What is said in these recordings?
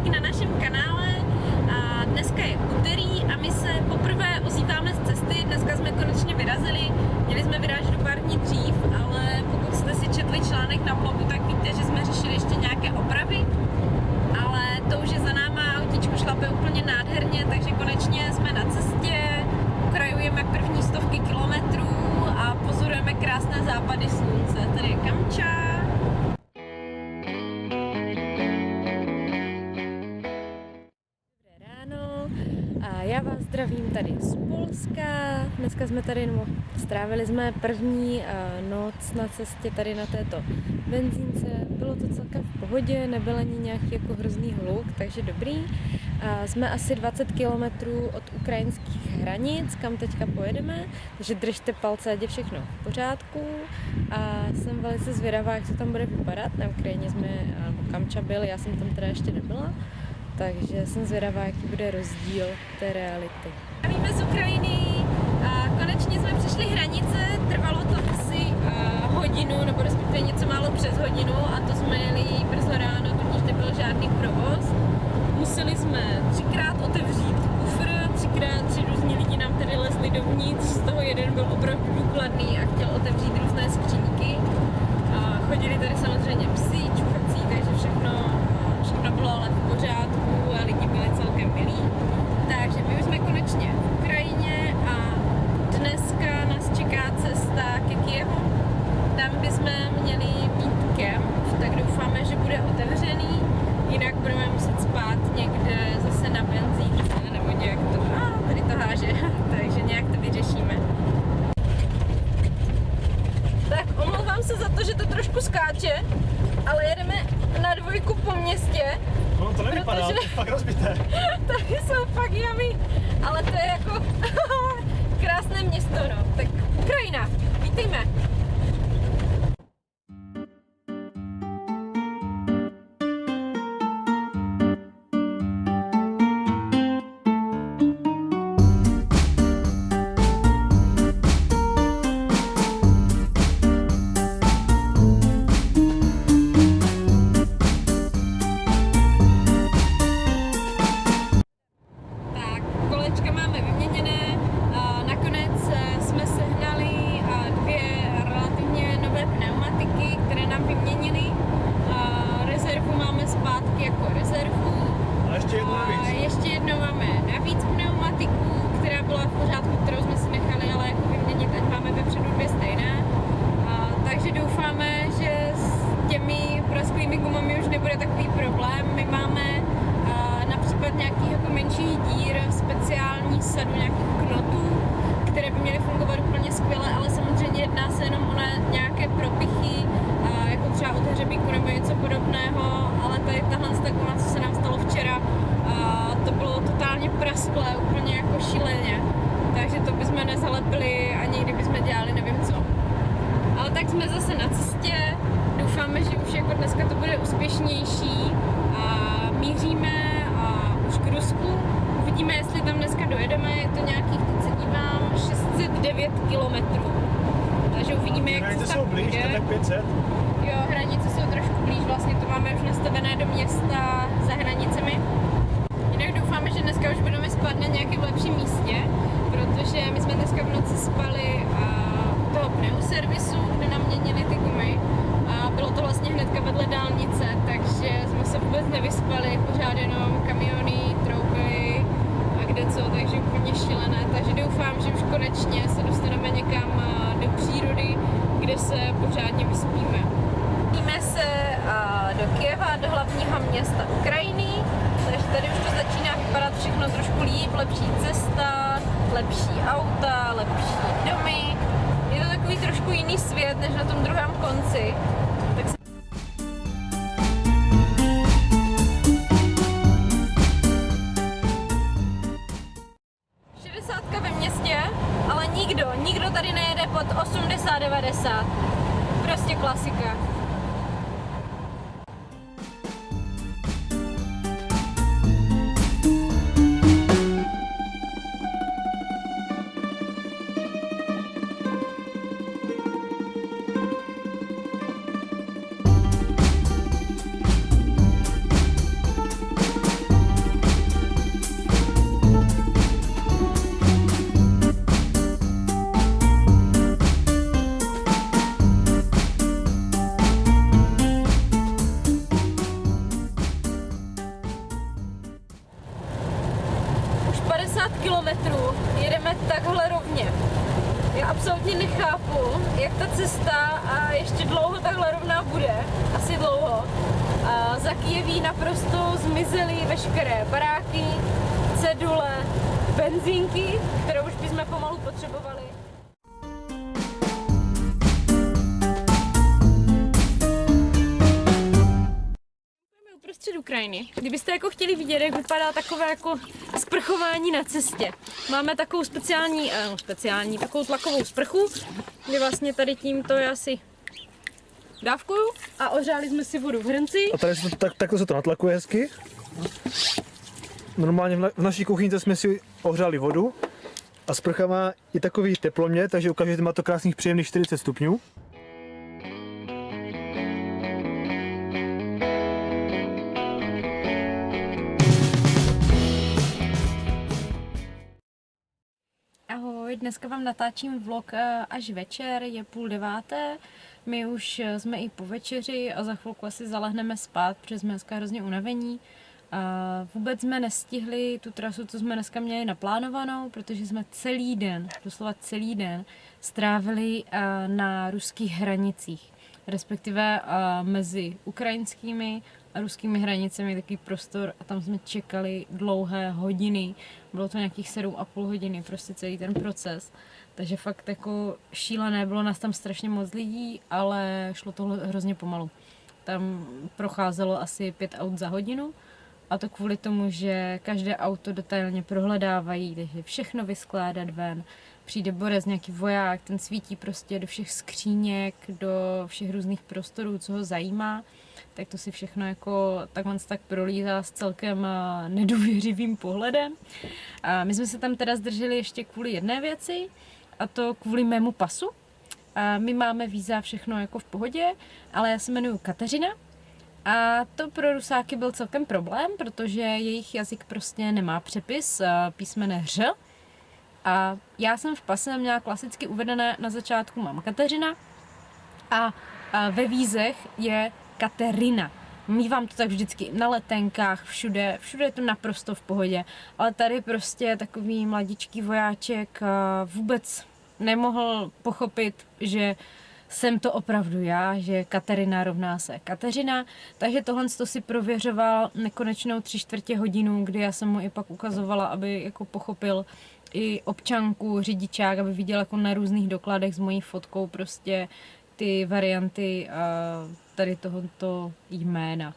zpátky na našem kanále. A dneska je úterý a my se poprvé ozýváme z cesty. Dneska jsme konečně vyrazili. Měli jsme vyrážet do pár dní dřív, ale pokud jste si četli článek na blogu, tak víte, že jsme řešili ještě nějaké opravy. Ale to už je za náma, autíčko šlape úplně nádherně, takže konečně jsme na cestě. Krajujeme první stovky kilometrů a pozorujeme krásné západy slunce. Tady je Kamča. A já vás zdravím tady z Polska. Dneska jsme tady, strávili jsme první noc na cestě tady na této benzínce. Bylo to celkem v pohodě, nebyl ani nějaký jako hrozný hluk, takže dobrý. Jsme asi 20 km od ukrajinských hranic, kam teďka pojedeme, takže držte palce, ať je všechno v pořádku. A jsem velice zvědavá, jak to tam bude vypadat. Na Ukrajině jsme, Kamča byl, já jsem tam teda ještě nebyla. Takže jsem zvědavá, jaký bude rozdíl té reality. Víme z Ukrajiny a konečně jsme přešli hranice, trvalo to asi hodinu, nebo respektive něco málo přes hodinu a to jsme jeli brzo ráno, tudíž nebyl žádný provoz. Museli jsme 3krát otevřít kufr, 3 různí lidi nám tady lezli dovnitř, z toho jeden byl opravdu důkladný a chtěl otevřít různé skříňky. Chodili tady samozřejmě psi, čuchací, takže všechno bylo ale v pořádku a lidi byli celkem milí. Takže my už jsme konečně v Ukrajině a dneska nás čeká cesta ke Kyjevu. Tam bychom měli mít kemp, tak doufáme, že bude otevřený. Jinak budeme muset spát někde zase na benzínce nebo nějak to, tady to háže, takže nějak to vyřešíme. Tak omlouvám se za to, že to trošku skáče, ale jedeme na dvojku po městě. No to nevypadá, protože... to je fakt rozbité. Tady jsou fakt jamy, ale to je jako krásné město, no. Tak Ukrajina, vítejme. Ještě jednou máme navíc pneumatiku, která byla v pořádku, kterou jsme si nechali, ale jako vyměnit, ať máme vepředu 2 stejné. Takže doufáme, že s těmi prasklými gumami už nebude takový problém. My máme na případ nějakých jako menších dír speciální sadu nějakých knotů, které by měly fungovat úplně skvěle, ale samozřejmě jedná se jenom o nějaké propichy, jako třeba od hřebíku nebo něco podobného, ale tady tahle guma, co se nám stalo včera, to bylo totálně prasklé, úplně jako šíleně, takže to bychom nezalepili ani kdybychom dělali nevím co. Ale tak jsme zase na cestě, doufáme, že už jako dneska to bude úspěšnější a míříme už k Rusku. Uvidíme, jestli tam dneska dojedeme, je to nějakých, teď se dívám, 609 kilometrů. Takže uvidíme, jak hranice to tam blíž, to tak 500. Jo, hranice jsou trošku blíž, vlastně to máme už nastavené do města za hranicemi. Jinak doufáme, že dneska už budeme spát na nějakém lepším místě, protože my jsme dneska v noci spali u toho pneuservisu, kde nám měnili ty gumy. A bylo to vlastně hnedka vedle dálnice, takže jsme se vůbec nevyspali, pořád jenom kamiony, trouby a kde co, takže úplně šílené. Takže doufám, že už konečně se dostaneme někam do přírody, kde se pořádně vyspíme. Vrátíme se do Kyjeva, do hlavního města Ukrajiny, takže tady už to začíná vypadat všechno trošku líp, lepší cesta, lepší auta, lepší domy. Je to takový trošku jiný svět, než na tom druhém konci. Tak se... ve městě, ale nikdo tady nejede pod 80-90. Prostě klasika. za Kyjeví naprosto zmizely veškeré baráky, cedule, benzínky, které už bychom pomalu potřebovali. Uprostřed Ukrajiny. Kdybyste jako chtěli vidět, jak vypadá takové jako sprchování na cestě. Máme takovou speciální takovou tlakovou sprchu, kdy vlastně tady tímto já si dávkuju a ohřáli jsme si vodu v hrnci. A tady se to, takto se to natlakuje hezky. Normálně v naší kuchyňce jsme si ohřáli vodu a sprcha má i takový teploměr, takže ukážete, má to krásných příjemných 40 stupňů. Ahoj, dneska vám natáčím vlog až večer, je 8:30. My už jsme i po večeři a za chvilku asi zalehneme spát, protože jsme dneska hrozně unavení. Vůbec jsme nestihli tu trasu, co jsme dneska měli naplánovanou, protože jsme celý den, doslova celý den, strávili na ruských hranicích. Respektive mezi ukrajinskými a ruskými hranicemi takový prostor a tam jsme čekali dlouhé hodiny. Bylo to nějakých 7,5 hodiny, prostě celý ten proces. Takže fakt jako šílené, bylo nás tam strašně moc lidí, ale šlo to hrozně pomalu. Tam procházelo asi 5 aut za hodinu a to kvůli tomu, že každé auto detailně prohledávají, takže všechno vyskládat ven. Přijde borec, nějaký voják, ten svítí prostě do všech skříněk, do všech různých prostorů, co ho zajímá. Tak to si všechno jako tak prolízá s celkem nedůvěřivým pohledem. A my jsme se tam teda zdrželi ještě kvůli jedné věci, a to kvůli mému pasu. A my máme víza, všechno jako v pohodě, ale já se jmenuji Kateřina. A to pro Rusáky byl celkem problém, protože jejich jazyk prostě nemá přepis písmene Ř. A já jsem v pase měla klasicky uvedené na začátku mám Kateřina a ve vízech je Katerina. Mívám to tak vždycky na letenkách, všude je to naprosto v pohodě, ale tady prostě takový mladičký vojáček vůbec nemohl pochopit, že jsem to opravdu já, že Katerina rovná se Kateřina, takže tohle si prověřoval nekonečnou 3/4 hodinu, kdy já jsem mu i pak ukazovala, aby jako pochopil i občanku, řidičák, aby viděl jako na různých dokladech s mojí fotkou prostě ty varianty tady tohoto jména.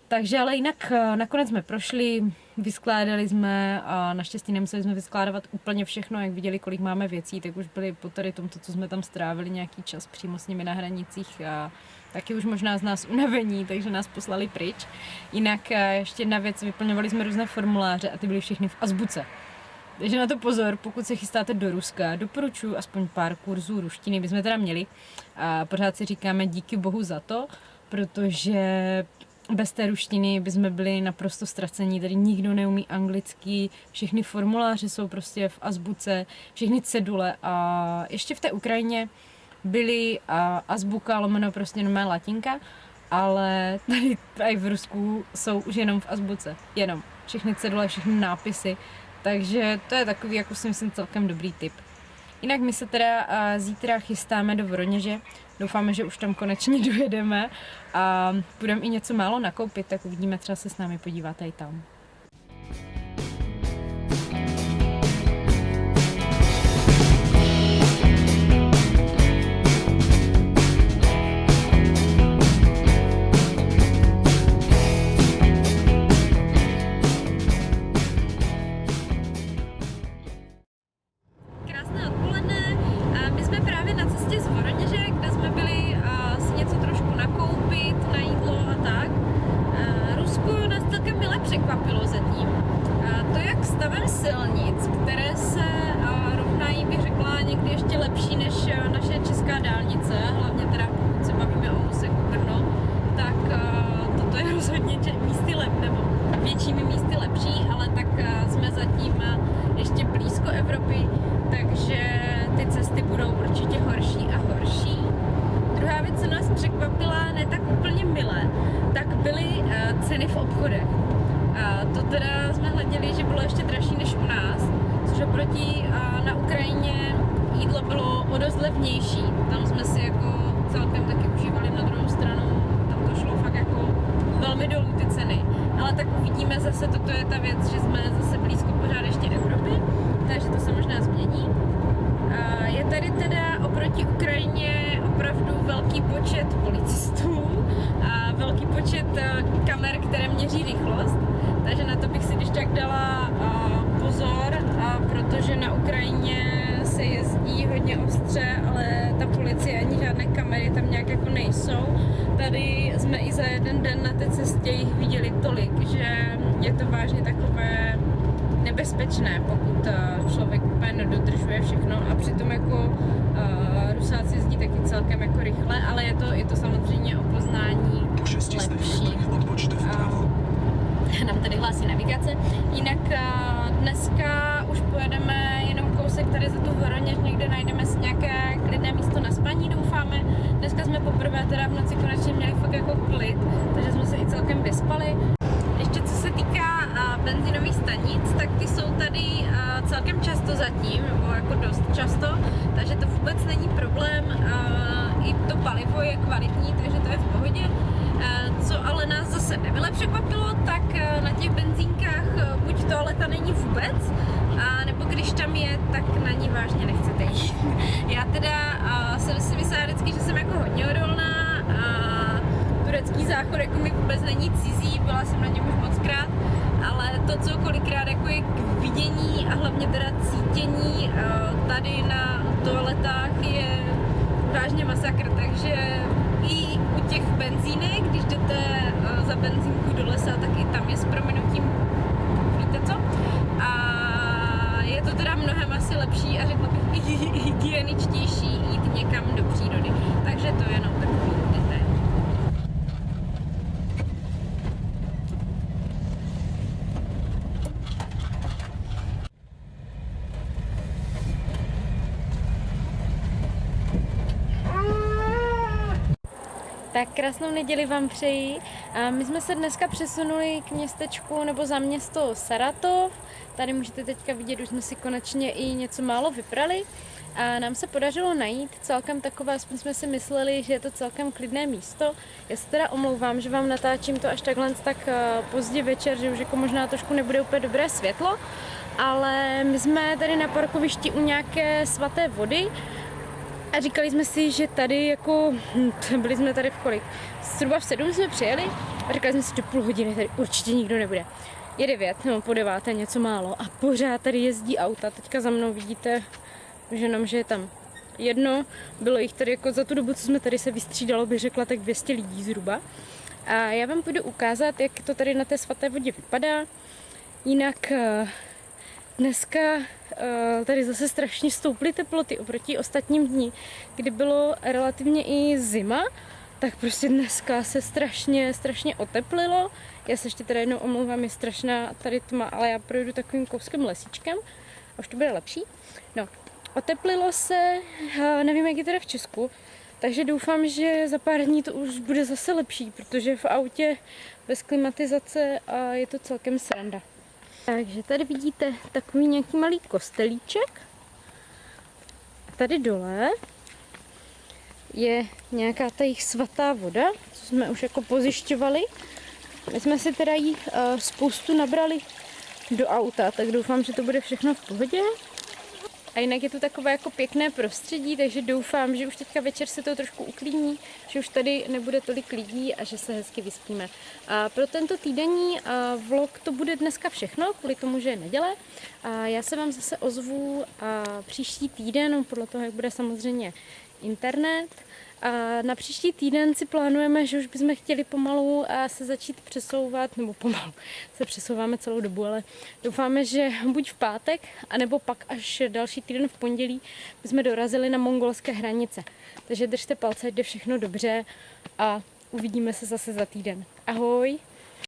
Takže ale jinak nakonec jsme prošli, vyskládali jsme a naštěstí nemuseli jsme vyskládávat úplně všechno, jak viděli, kolik máme věcí, tak už byli po tady tomto, co jsme tam strávili nějaký čas přímo s nimi na hranicích a taky už možná z nás unavení, takže nás poslali pryč. Jinak ještě jedna věc, vyplňovali jsme různé formuláře a ty byly všechny v azbuce. Takže na to pozor, pokud se chystáte do Ruska, doporučuji aspoň pár kurzů ruštiny, bychom teda měli. A pořád si říkáme díky bohu za to, protože bez té ruštiny bychom byli naprosto ztracení, tady nikdo neumí anglicky, všechny formuláře jsou prostě v azbuce, všechny cedule a ještě v té Ukrajině byly azbuka lomeno prostě normální latinka, ale tady i v Rusku jsou už jenom v azbuce, jenom všechny cedule, všechny nápisy. Takže to je takový, jako si myslím, celkem dobrý tip. Jinak my se teda zítra chystáme do Voroněže. Doufáme, že už tam konečně dojedeme a budeme i něco málo nakoupit, tak uvidíme, třeba se s námi podíváte i tam. Překvapilo zatím. To, jak stavem silnic, které se rovnají, bych řekla, někdy ještě lepší než naše česká dálnice, hlavně teda pokud se bavíme o úseku Brno, tak toto je rozhodně nebo většími místy lepší, ale tak jsme zatím ještě blízko Evropy, takže ty cesty budou určitě horší a horší. Druhá věc, co nás překvapila, ne tak úplně milé, tak byly ceny v obchodech. A to teda jsme hleděli, že bylo ještě dražší než u nás, což oproti na Ukrajině jídlo bylo o dost levnější. Tam jsme si jako celkem taky užívali, na druhou stranu tam to šlo fakt jako velmi do věc, že jsme zase blízko pořád ještě Evropy, takže to se možná změní. Je tady teda oproti Ukrajině opravdu velký počet policistů a velký počet kamer, které měří rychlost, takže na to bych si když tak dala pozor, protože na Ukrajině se jezdí hodně ostře, ale ta policie ani žádné kamery tam nějak jako nejsou. Tady jsme i za jeden den na té cestě jich viděli tolik, že je to vážně takové nebezpečné, pokud člověk úplně nedodržuje všechno a přitom jako Rusáci jezdí taky celkem jako rychle, ale je to samozřejmě o poznání lepší. Nám tady hlásí navigace. Jinak dneska už pojedeme jenom kousek tady za tu horoně, někde najdeme si nějaké klidné místo na spaní, doufáme. Dneska jsme poprvé teda v noci konečně měli fakt jako klid, takže jsme se i celkem vyspali. Ještě co se týká benzinových stanic, tak ty jsou tady celkem často zatím, nebo jako dost často, takže to vůbec není problém. I to palivo je kvalitní, takže to je v pohodě. Co ale nás zase nemile překvapilo, tak na těch benzínkách buď toaleta není vůbec, nebo když tam je, tak na ní vážně nechcete jít. Já teda jsem si myslela vždycky, že jsem jako hodně odolná a turecký záchod jako mi vůbec není cizí, byla jsem na něm už mockrát, ale to, co kolikrát jako je k vidění a hlavně teda cítění tady na toaletách je vážně masakr, takže i u těch benzínek, když jdete za benzínku do lesa, tak i tam je s prominutím, víte co? A je to teda mnohem asi lepší a řekla bych i hygieničtější jít někam do přírody. Takže to je jenom takový detail. Tak krásnou neděli vám přeji. My jsme se dneska přesunuli k městečku nebo za město Saratov. Tady můžete teďka vidět, už jsme si konečně i něco málo vyprali. A nám se podařilo najít celkem takové, aspoň jsme si mysleli, že je to celkem klidné místo. Já se teda omlouvám, že vám natáčím to až takhle tak pozdě večer, že už jako možná trošku nebude úplně dobré světlo. Ale my jsme tady na parkovišti u nějaké svaté vody. A říkali jsme si, že tady jako, byli jsme tady v kolik? Zhruba v 7 jsme přijeli a říkali jsme si, že půl hodiny tady určitě nikdo nebude. Je 9, no po 9, něco málo a pořád tady jezdí auta. Teďka za mnou vidíte, že je tam jedno. Bylo jich tady jako za tu dobu, co jsme tady se vystřídalo, bych řekla, tak 200 lidí zhruba. A já vám půjdu ukázat, jak to tady na té svaté vodě vypadá. Jinak dneska tady zase strašně stouply teploty oproti ostatním dní, kdy bylo relativně i zima, tak prostě dneska se strašně oteplilo. Já se ještě teda jednou omlouvám, je strašná tady tma, ale já projdu takovým kouskem lesíčkem a už to bude lepší. No, oteplilo se, nevím, jak je teda v Česku, takže doufám, že za pár dní to už bude zase lepší, protože v autě bez klimatizace je to celkem sranda. Takže tady vidíte takový nějaký malý kostelíček. A tady dole je nějaká ta jejich svatá voda, co jsme už jako pozjišťovali. My jsme si teda jí spoustu nabrali do auta, tak doufám, že to bude všechno v pohodě. A jinak je to takové jako pěkné prostředí, takže doufám, že už teďka večer se to trošku uklidní, že už tady nebude tolik lidí a že se hezky vyspíme. A pro tento týdenní vlog to bude dneska všechno, kvůli tomu, že je neděle. A já se vám zase ozvu příští týden, podle toho, jak bude samozřejmě internet. A na příští týden si plánujeme, že už bychom chtěli pomalu se začít přesouvat, nebo pomalu se přesouváme celou dobu, ale doufáme, že buď v pátek, anebo pak až další týden v pondělí bychom dorazili na mongolské hranice. Takže držte palce, ať jde všechno dobře a uvidíme se zase za týden. Ahoj!